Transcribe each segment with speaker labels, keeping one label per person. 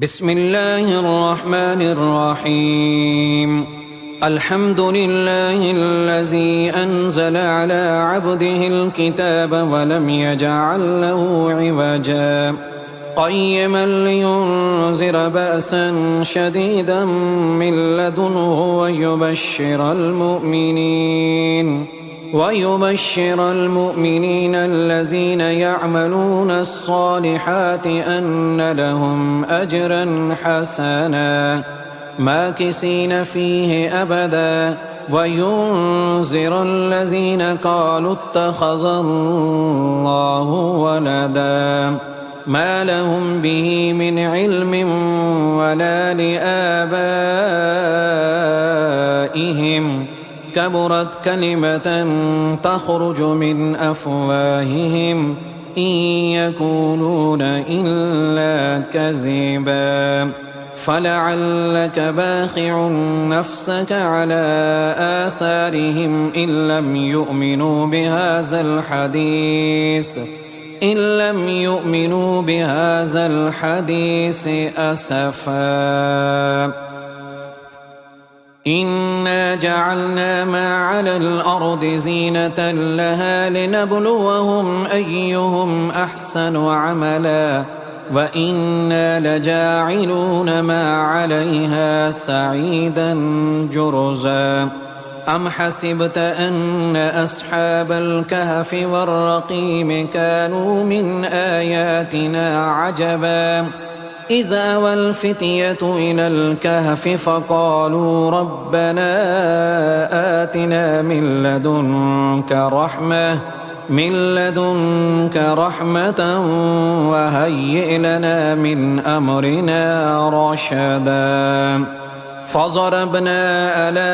Speaker 1: بسم الله الرحمن الرحيم. الحمد لله الذي أنزل على عبده الكتاب ولم يجعل له عوجا قيما لينذر بأسا شديدا من لدنه ويبشر المؤمنين الذين يعملون الصالحات أن لهم أجرا حسنا ماكثين فيه أبدا وينذر الذين قالوا اتخذ الله ولدا ما لهم به من علم ولا لآبائهم كبرت كلمة تخرج من أفواههم إن يقولون إلا كذبا فلعلك باخع نفسك على آثارهم إن لم يؤمنوا بهذا الحديث أسفا. إنا جعلنا ما على الأرض زينة لها لنبلوهم أيهم أحسن عملا وإنا لجاعلون ما عليها سعيدا جرزا. أم حسبت أن أصحاب الكهف والرقيم كانوا من آياتنا عجبا إذ أوى الفتية إلى الكهف فقالوا ربنا آتنا من لدنك رحمة وهيئ لنا من أمرنا رشدا. فضربنا على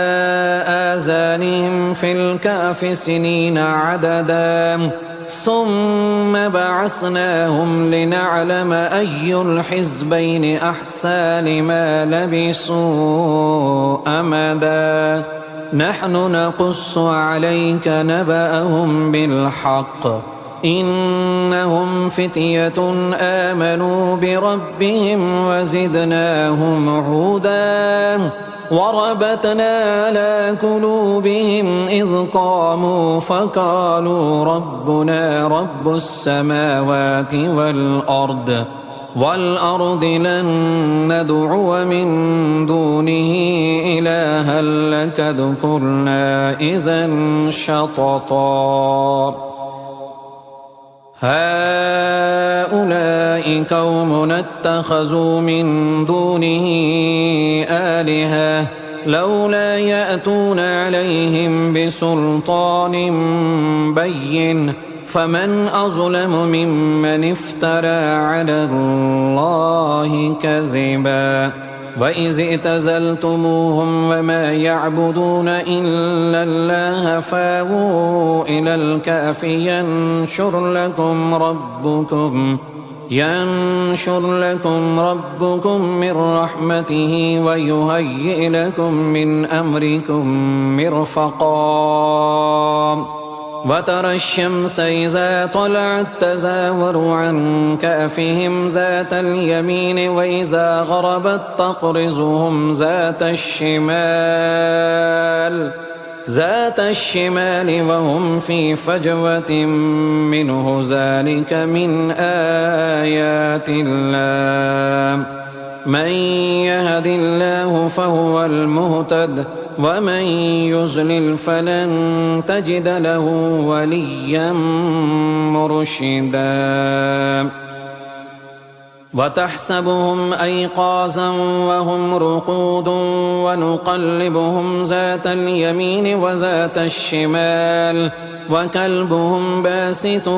Speaker 1: آذانهم في الكهف سنين عددا ثم بعثناهم لنعلم أي الحزبين أحصى لما لبثوا أمدا. نحن نقص عليك نبأهم بالحق إنهم فتية آمنوا بربهم وزدناهم هدى وربطنا على قلوبهم إذ قاموا فقالوا ربنا رب السماوات والأرض لن ندعو من دونه إلها لقد قلنا إذا شططا. هؤلاء قوم اتخذوا من دونه آلهة لولا يأتون عليهم بسلطان بين فمن أظلم ممن افترى على الله كذبا. وإذ اعتزلتموهم وما يعبدون إلا الله فاووا إلى الكهف ينشر لكم ربكم من رحمته ويهيئ لكم من أمركم مرفقا. وترى الشمس إذا طلعت تزاور عن كهفهم ذات اليمين وإذا غربت تقرضهم ذات الشمال وهم في فجوة منه ذلك من آيات الله. من يهد الله فهو المهتد ومن يضلل فلن تجد له وليا مرشدا. وتحسبهم أيقاظا وهم رقود ونقلبهم ذات اليمين وذات الشمال وكلبهم باسط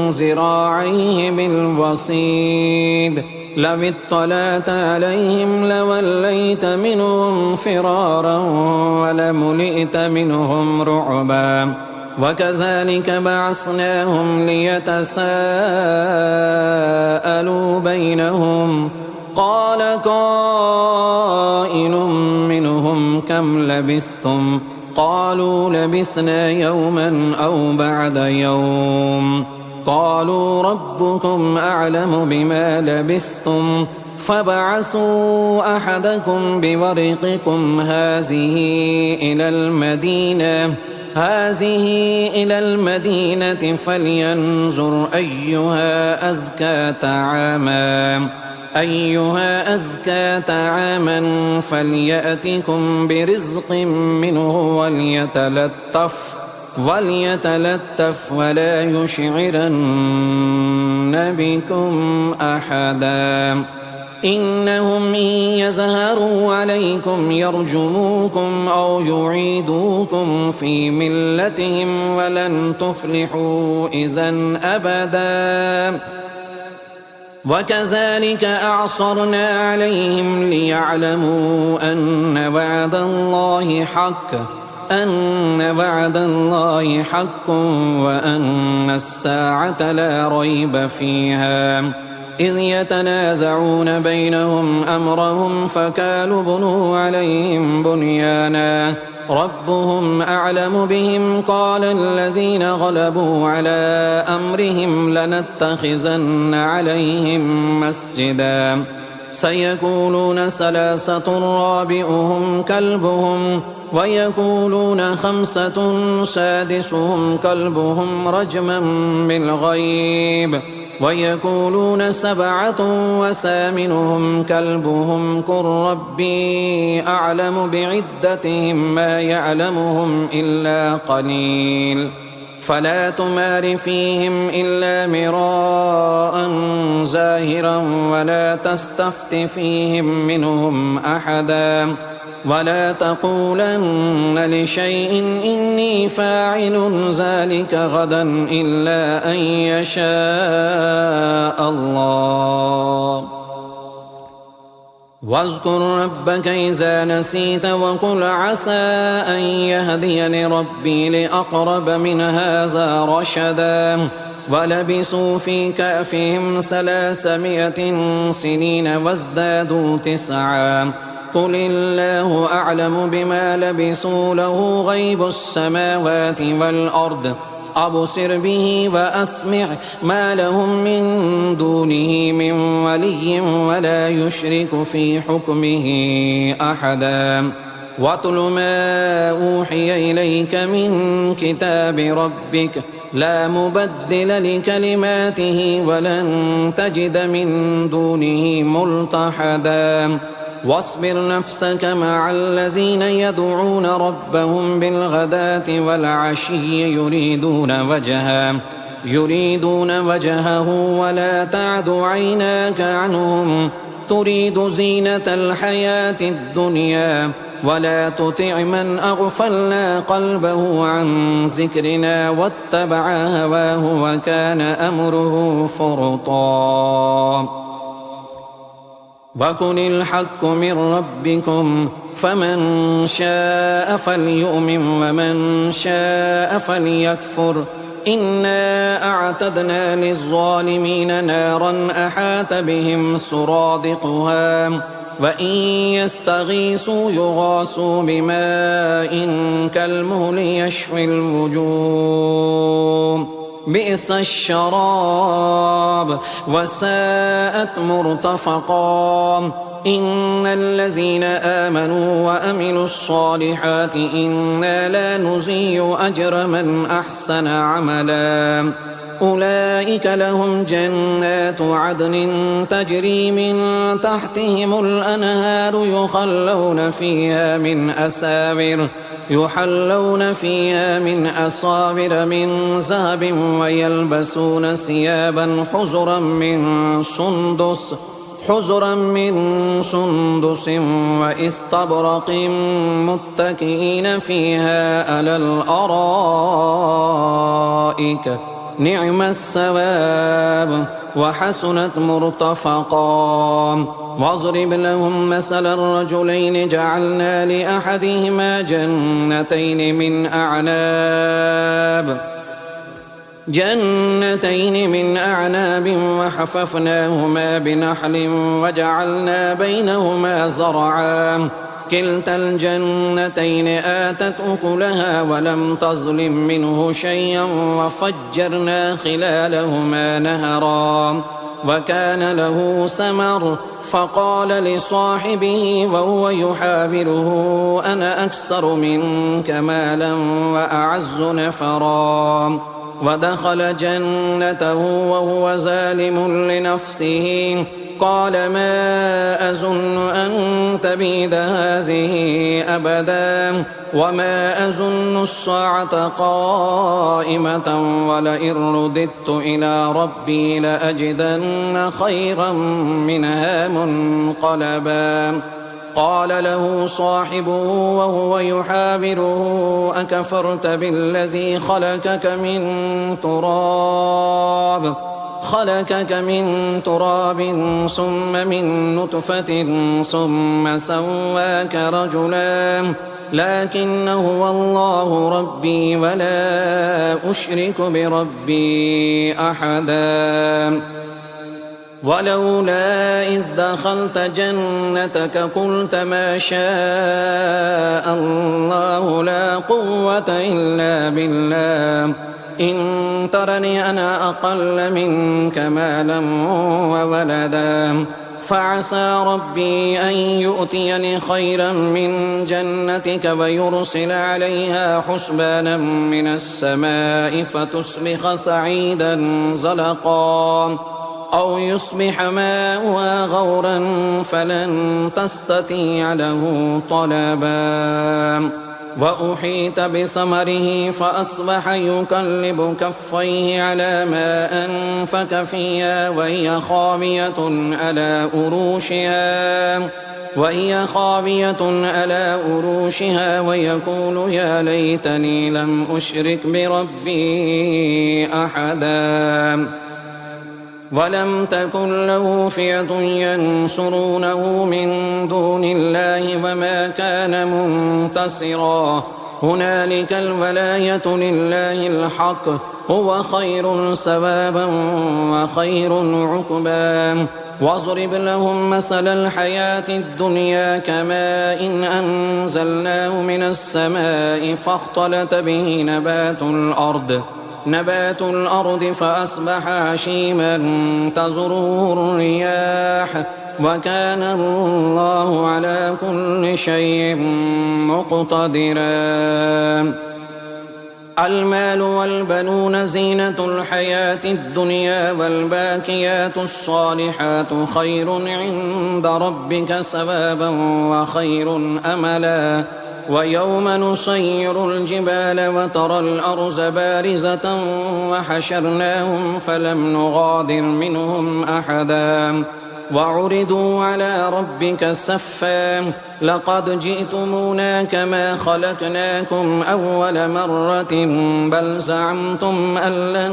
Speaker 1: ذراعيه بالوصيد لو اطلعت عليهم لوليت منهم فرارا ولملئت منهم رعبا. وكذلك بعثناهم ليتساءلوا بينهم قال قائل منهم كم لبثتم قالوا لبثنا يوما أو بعد يوم قالوا ربكم أعلم بما لبثتم فابعثوا أحدكم بورقكم هذه إلى المدينة فلينظر أيها أزكى طعاما فليأتكم برزق منه وليتلطف ولا يشعرن بكم أحدا إنهم إن يظهروا عليكم يرجموكم أو يعيدوكم في ملتهم ولن تفلحوا إذا أبدا وكذلك أعصرنا عليهم ليعلموا أن وعد الله حق وأن الساعة لا ريب فيها إذ يتنازعون بينهم أمرهم فقالوا بنوا عليهم بنيانا ربهم أعلم بهم قال الذين غلبوا على أمرهم لنتخذن عليهم مسجدا سيقولون ثلاثة رابعهم كلبهم ويقولون خمسة سادسهم كلبهم رجما بالغيب ويقولون سبعة وثامنهم كلبهم قل ربي أعلم بعدتهم ما يعلمهم إلا قليل فلا تمار فيهم إلا مراء ظاهرا ولا تستفت فيهم منهم أحدا ولا تقولن لشيء إني فاعل ذلك غدا إلا أن يشاء الله واذكر ربك إذا نسيت وقل عسى أن يهديني ربي لأقرب من هذا رشدا ولبثوا في كهفهم 300 سنين وازدادوا 9 قل الله أعلم بما لبثوا له غيب السماوات والأرض أبصر به وأسمع ما لهم من دونه من ولي ولا يشرك في حكمه أحدا واتل ما أوحي إليك من كتاب ربك لا مبدل لكلماته ولن تجد من دونه ملتحدا واصبر نفسك مع الذين يدعون ربهم بالغداة والعشي يريدون وجهه ولا تعد عيناك عنهم تريد زينة الحياة الدنيا ولا تطع من أغفلنا قلبه عن ذكرنا واتبع هواه وكان أمره فرطا وقل الحق من ربكم فمن شاء فليؤمن ومن شاء فليكفر إنا أعتدنا للظالمين نارا أحاط بهم سرادقها وإن يستغيثوا يغاثوا بماء كالمهل يشفي الوجوه بئس الشراب وساءت مرتفقا إن الذين آمنوا وأملوا الصالحات إنا لا نضيع أجر من أحسن عملا أولئك لهم جنات عدن تجري من تحتهم الأنهار يحلون فيها من أساور من ذهب ويلبسون ثيابا حزرا من سندس واستبرق متكئين فيها على الأرائك نعم الثواب وحسنت مرتفقا واضرب لهم مثل الرجلين جعلنا لأحدهما جنتين من أعناب وحففناهما بنخل وجعلنا بينهما زرعا كلتا الجنتين آتت أكلها ولم تظلم منه شيئا وفجرنا خلالهما نهرا وكان له ثمر فقال لصاحبه وهو يحاوره أنا أكثر منك مالا وأعز نفرا ودخل جنته وهو ظالم لنفسه قال ما أظن أن تبيد هذه أبدا وما أظن الساعة قائمة ولئن رددت إلى ربي لأجدن خيرا منها منقلبا قال له صاحبه وهو يحاوره أكفرت بالذي خلقك من تراب ثم من نطفة ثم سواك رجلا لكن هو الله ربي ولا أشرك بربي أحدا ولولا إذ دخلت جنتك قلت ما شاء الله لا قوة إلا بالله إن ترني أنا أقل منك مالا وولدا فعسى ربي أن يؤتيني خيرا من جنتك ويرسل عليها حسبانا من السماء فتصبح سعيدا زلقا أو يصبح ماؤها غورا فلن تستطيع له طلبا وأحيط بثمره فأصبح يقلب كفيه على ما أنفق فيها وهي خاوية على أروشها ويقول يا ليتني لم أشرك بربي أحدا ولم تكن له فئة ينصرونه من دون الله وما كان منتصرا هنالك الولاية لله الحق هو خير ثوابا وخير عقبا واضرب لهم مثل الحياة الدنيا كماء إن أنزلناه من السماء فاختلط به نبات الأرض فأصبح هشيما تذروه الرياح وكان الله على كل شيء مقتدرا المال والبنون زينة الحياة الدنيا والباقيات الصالحات خير عند ربك ثوابا وخير أملا ويوم نسير الجبال وترى الأرض بارزة وحشرناهم فلم نغادر منهم أحدا وعرضوا على ربك صفا لقد جئتمونا كما خلقناكم أول مرة بل زعمتم أن لن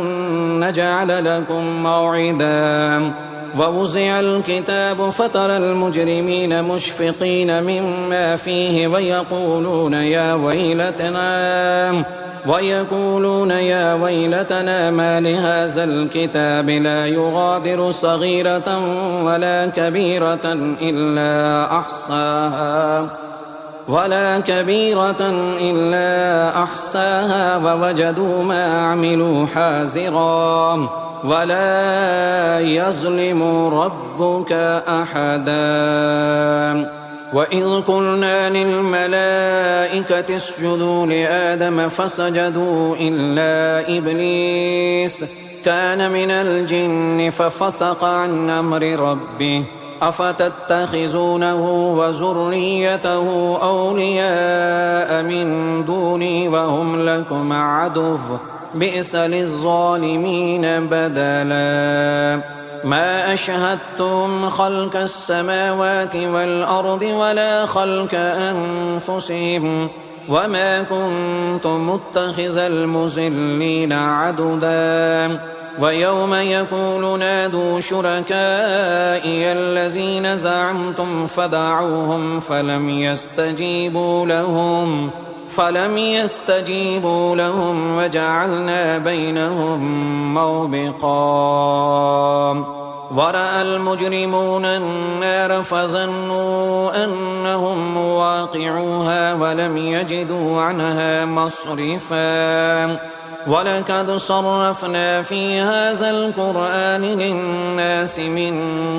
Speaker 1: نجعل لكم موعدا ووزع الكتاب فترى المجرمين مشفقين مما فيه ويقولون يا ويلتنا ما لهذا الكتاب لا يغادر صغيرة ولا كبيرة إلا أحصاها ووجدوا ما عملوا حاضرا ولا يظلم ربك أحدا وإذ قلنا للملائكة اسجدوا لآدم فسجدوا إلا إبليس كان من الجن ففسق عن أمر ربه أفتتخذونه وذريته أولياء من دوني وهم لكم عدو بئس للظالمين بدلا ما أشهدتم خلق السماوات والأرض ولا خلق أنفسهم وما كنت متخذ المضلين عضدا ويوم يقول نادوا شركائي الذين زعمتم فدعوهم فلم يستجيبوا لهم وجعلنا بينهم موبقا ورأى المجرمون النار فظنوا أنهم مواقعوها ولم يجدوا عنها مصرفا ولقد صرفنا في هذا القرآن للناس من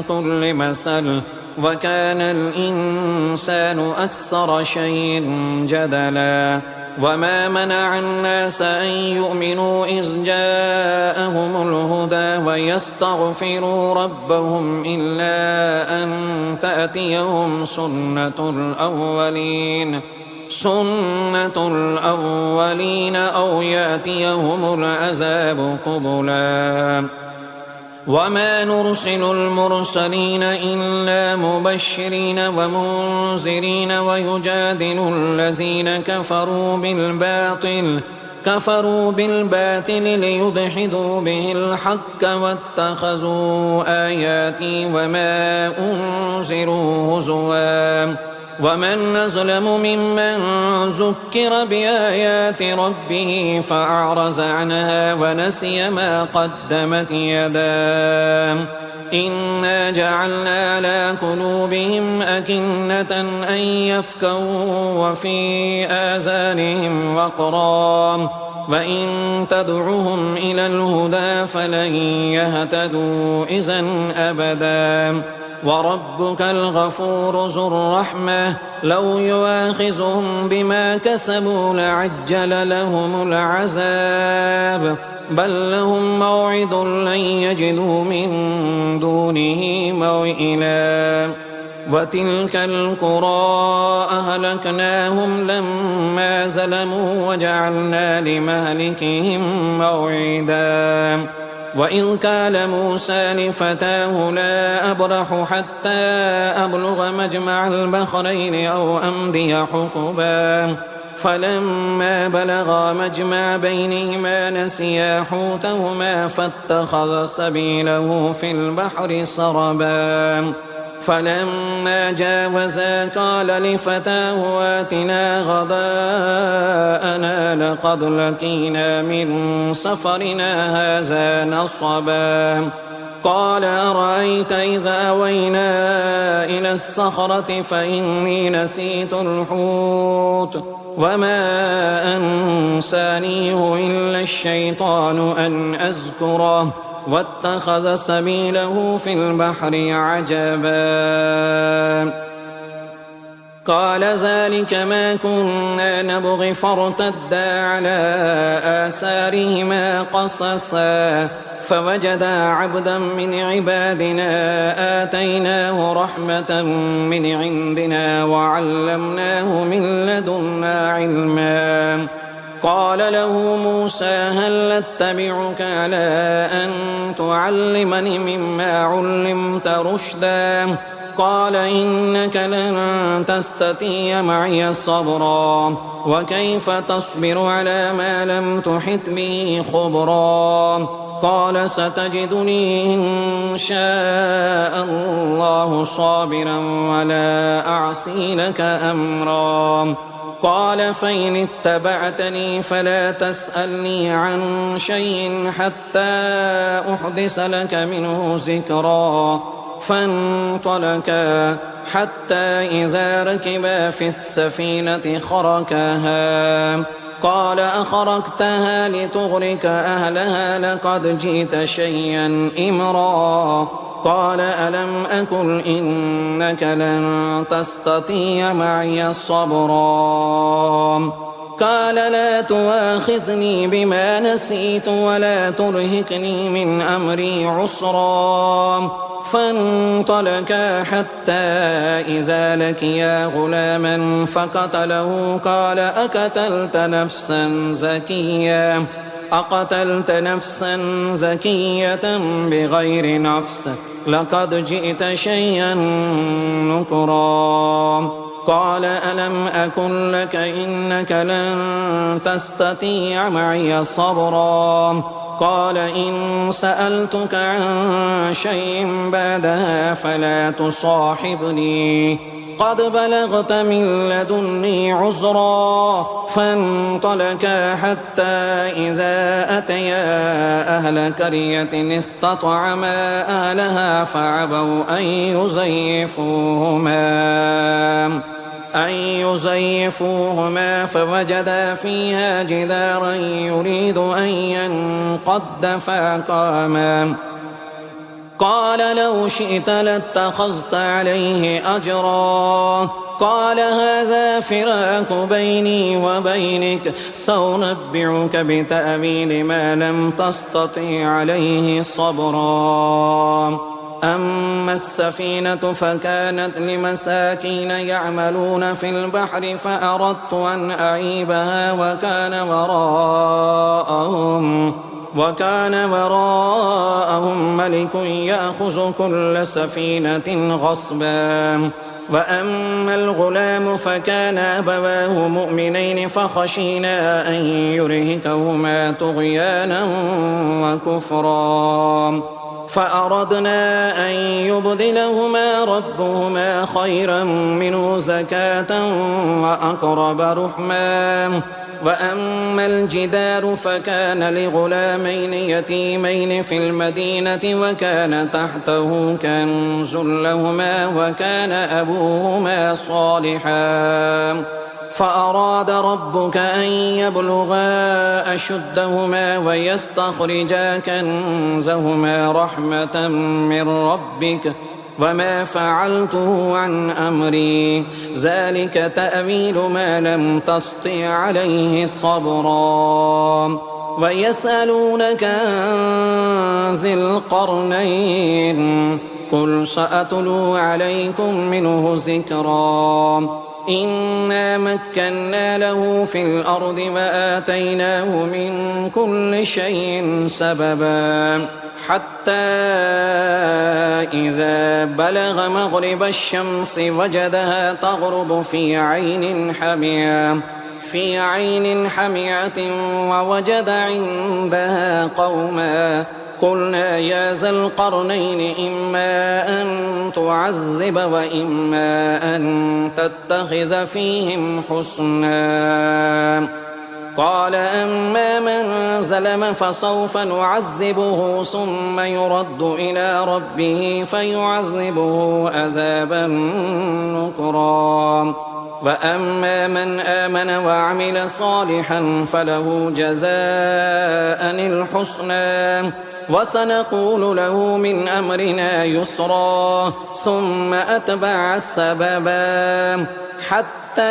Speaker 1: كل مثل وكان الإنسان أكثر شيء جدلا وما منع الناس أن يؤمنوا إذ جاءهم الهدى ويستغفروا ربهم إلا أن تأتيهم سنة الأولين أو يأتيهم العذاب قبلا وما نرسل المرسلين إلا مبشرين ومنذرين ويجادل الذين كفروا بالباطل ليدحضوا به الحق واتخذوا آياتي وما أنذروا هزوا ومن أظلم ممن ذكر بآيات ربه فأعرض عنها ونسي ما قدمت يداه إنا جعلنا على قلوبهم أكنة أن يفقهوا وفي آذانهم وقرا وإن تدعهم إلى الهدى فلن يهتدوا إذا أبدا وربك الغفور ذو الرحمة لو يؤاخذهم بما كسبوا لعجل لهم العذاب بل لهم موعد لن يجدوا من دونه موئلا وتلك القرى أهلكناهم لما ظلموا وجعلنا لمهلكهم موعدا وإذ قال موسى لفتاه لا أبرح حتى أبلغ مجمع البحرين أو أمضي حقبا فلما بلغا مجمع بينهما نسيا حوتهما فاتخذ سبيله في البحر سربا فلما جاوزا قال لفتاه آتنا غداءنا لقد لقينا من سفرنا هذا نصبا قال أرأيت إذا أوينا إلى الصخرة فإني نسيت الحوت وما أنسانيه إلا الشيطان أن أذكره واتخذ سبيله في البحر عجبا قال ذلك ما كنا نبغي فارتدا على آثارهما قصصا فوجدا عبدا من عبادنا آتيناه رحمة من عندنا وعلمناه من لدنا علما قال له موسى هل اتبعك على أن تعلمني مما علمت رشدا قال إنك لن تستطيع معي صبرا وكيف تصبر على ما لم تحط به خبرا قال ستجدني إن شاء الله صابرا ولا أعصي لك أمرا قال فإن اتبعتني فلا تسألني عن شيء حتى أحدث لك منه ذكرا فانطلقا حتى إذا ركبا في السفينة خرقها قال أخرقتها لتغرق أهلها لقد جئت شيئا إمرا قال ألم أقل إنك لن تستطيع معي صبرا قال لا تؤاخذني بما نسيت ولا ترهقني من أمري عسرا فانطلقا حتى إذا لقيا غلاما فقتله قال أقتلت نفسا زكية بغير نفس لقد جئت شيئا نكرا قال ألم أقل لك إنك لن تستطيع معي صبرا قال إن سألتك عن شيء بعدها فلا تصاحبني قد بلغت من لدني عذرا فانطلقا حتى إذا أتيا أهل قرية استطعما أهلها فأبوا أن يزيفوهما فوجدا فيها جدارا يريد أن ينقض فأقاما قال لو شئت لاتخذت عليه أجرا قال هذا فراق بيني وبينك سأنبئك بتأويل ما لم تستطع عليه صبرا أما السفينة فكانت لمساكين يعملون في البحر فأردت أن أعيبها وكان وراءهم ملك يأخذ كل سفينة غصبا وأما الغلام فكان أبواه مؤمنين فخشينا أن يرهقهما طغيانا وكفرا فأردنا أن يبدلهما ربهما خيرا منه زكاة وأقرب رحما وأما الجدار فكان لغلامين يتيمين في المدينة وكان تحته كنز لهما وكان أبوهما صالحا فأراد ربك أن يبلغا أشدهما ويستخرجا كنزهما رحمة من ربك وما فعلته عن أمري ذلك تأويل ما لم تسطع عليه صبرا ويسألونك عن ذي القرنين قل سأتلو عليكم منه ذكرا إنا مكنا له في الأرض وآتيناه من كل شيء سببا حتى إذا بلغ مغرب الشمس وجدها تغرب في عين حمية ووجد عندها قوما قلنا يا ذا القرنين إما أن تعذب وإما أن تتخذ فيهم حسنا قال أما من ظلم فسوف نعذبه ثم يرد إلى ربه فيعذبه عذابا نكرا وأما من آمن وعمل صالحا فله جزاء الحسنى وسنقول له من أمرنا يسرا ثم أتبع السببا حتى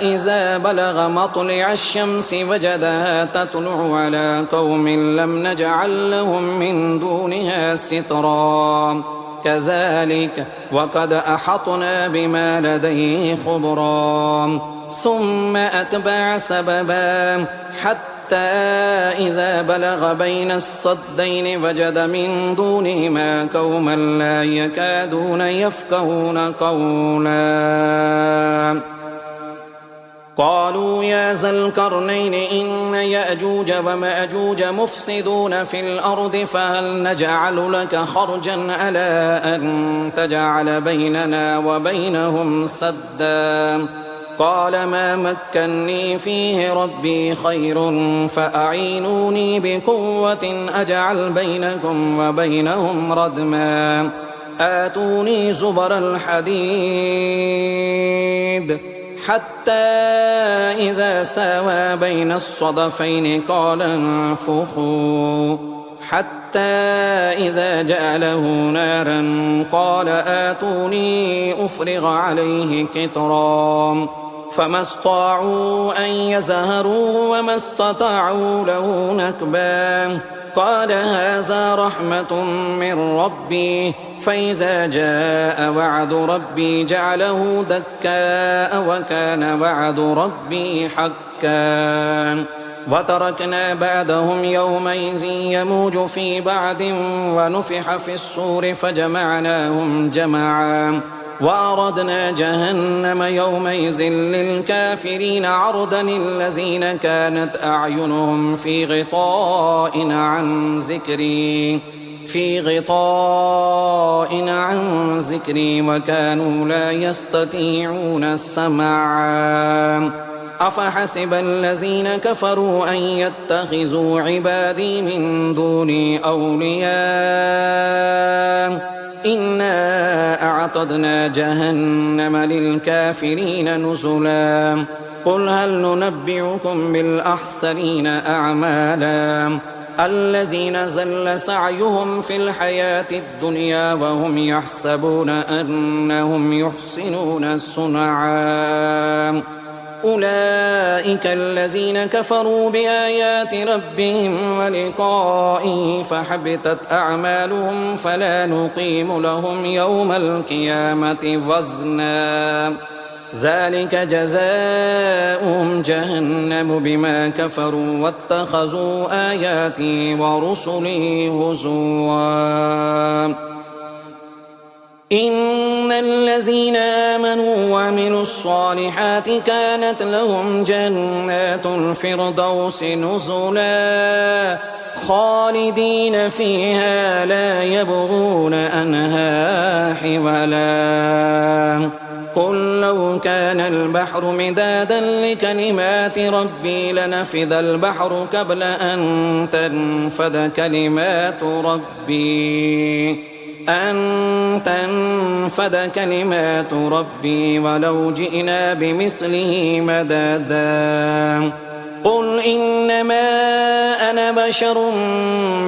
Speaker 1: إذا بلغ مطلع الشمس وجدها تطلع على قوم لم نجعل لهم من دونها سترا كذلك وقد أحطنا بما لديه خبرا ثم أتبع سببا حتى إذا بلغ بين الصدين وجد من دونهما قوما لا يكادون يفقهون قولا قالوا يا ذا القرنين إن يأجوج ومأجوج مفسدون في الأرض فهل نجعل لك خرجا على أن تجعل بيننا وبينهم سدا قال ما مكني فيه ربي خير فأعينوني بقوة أجعل بينكم وبينهم ردما آتوني زبر الحديد حتى إذا ساوى بين الصدفين قال انفخوا حتى إذا جعله نارا قال آتوني أفرغ عليه قطرا فما استطاعوا أن يزهروه وما استطاعوا له نكبا قال هذا رحمة من ربي فإذا جاء وعد ربي جعله دكاء وكان وعد ربي حقا وتركنا بعدهم يومئذ يموج في بعد ونفح في الصور فجمعناهم جمعا وأردنا جهنم يومئذ للكافرين عرضا الذين كانت أعينهم في غطاء عن ذكري وكانوا لا يستطيعون السمع أفحسب الذين كفروا أن يتخذوا عبادي من دوني أولياء إنا أعتدنا جهنم للكافرين نزلا قل هل ننبئكم بالأخسرين أعمالا الذين زل سعيهم في الحياة الدنيا وهم يحسبون أنهم يحسنون صنعا أولئك الذين كفروا بآيات ربهم ولقائه فحبطت أعمالهم فلا نقيم لهم يوم القيامة وزنا ذلك جزاؤهم جهنم بما كفروا واتخذوا آياتي ورسلي هزوا إن الذين آمنوا وعملوا الصالحات كانت لهم جنات الفردوس نزلا خالدين فيها لا يبغون عنها حولا قل لو كان البحر مدادا لكلمات ربي لنفد البحر قبل أن تنفد كلمات ربي ولو جئنا بمثله مددا قل إنما أنا بشر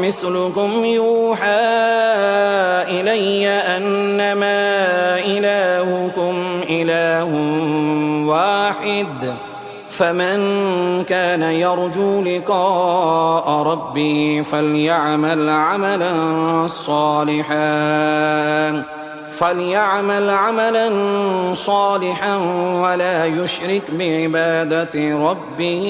Speaker 1: مثلكم يوحى إلي أنما إلهكم إله واحد فمن كان يرجو لقاء ربه فليعمل عملا صالحا ولا يشرك بعبادة ربه